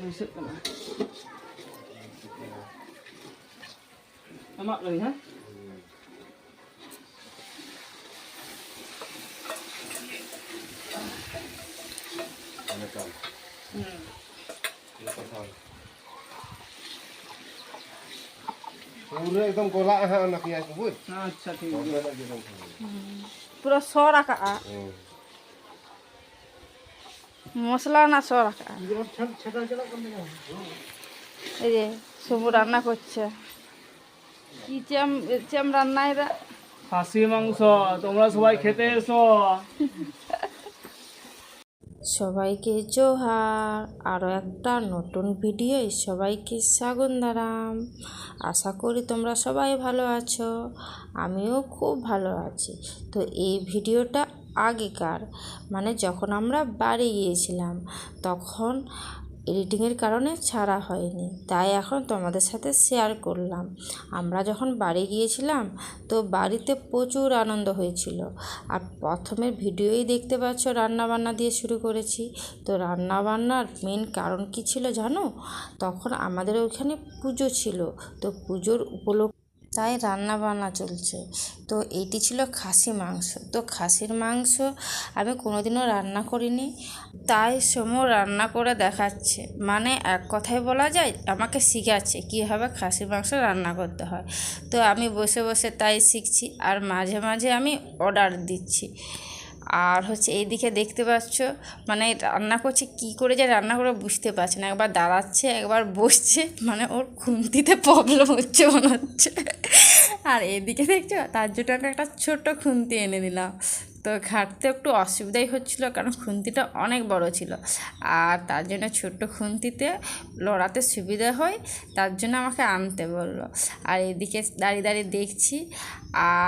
Buset kena. Emak lagi ha? पूरे एकदम गोला है नकिया बुझ अच्छा ठीक और है। वाला एकदम পুরো শ রাখা মশলা না শ রাখা এই যে সবু রান্না করছে কি চেম রান্না এরা খাসি মাংস তোমরা সবাই খেতে এসো। সবাইকে জোহার আরও একটা নতুন ভিডিও সবাইকে স্বাগত জানাম। আশা করি তোমরা সবাই ভালো আছো, আমিও খুব ভালো আছি। তো এই ভিডিওটা আগেকার, মানে যখন আমরা বাড়ি গিয়েছিলাম তখন এডিটিংয়ের কারণে ছাড়া হয়নি, তাই এখন তোমাদের সাথে শেয়ার করলাম। আমরা যখন বাড়ি গিয়েছিলাম তো বাড়িতে প্রচুর আনন্দ হয়েছিল। আর প্রথমের ভিডিওই দেখতে পাচ্ছ রান্নাবান্না দিয়ে শুরু করেছি। তো রান্নাবান্নার মেন কারণ কী ছিল জানো? তখন আমাদের ওইখানে পুজো ছিল, তো পুজোর উপলক্ষে তাই রান্না বান্না চলছে। তো এইটি ছিল খাসি মাংস। তো খাসির মাংস আমি কোনোদিনও রান্না করিনি, তাই সময় রান্না করে দেখাচ্ছে, মানে এক কথায় বলা যায় আমাকে শিখাচ্ছে কীভাবে খাসির মাংস রান্না করতে হয়। তো আমি বসে বসে তাই শিখছি, আর মাঝে মাঝে আমি অর্ডার দিচ্ছি। আর এইদিকে দেখতে পাচ্ছ, মানে রান্না করছে কী করে যে রান্না করে বুঝতে পারছে না, একবার দাঁড়াচ্ছে একবার বসছে, মানে ওর খুন্তিতে প্রবলেম হচ্ছে মনে হচ্ছে। আর এদিকে দেখছো, তার জন্য আমি একটা ছোট্ট খুন্তি এনে দিলাম। তো ঘাটতে একটু অসুবিধাই হচ্ছিলো, কারণ খুন্তিটা অনেক বড় ছিল, আর তার জন্য ছোট্ট খুন্তিতে লড়াতে সুবিধা হয়, তার জন্য আমাকে আনতে বললো। আর এদিকে দাঁড়িয়ে দাঁড়িয়ে দেখছি,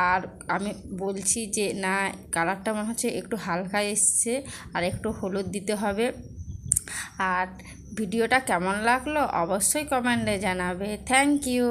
আর আমি বলছি যে না, কালারটা মনে হচ্ছে একটু হালকা এসছে, আর একটু হলুদ দিতে হবে। আর ভিডিওটা কেমন লাগলো অবশ্যই কমেন্টে জানাবে। Thank you.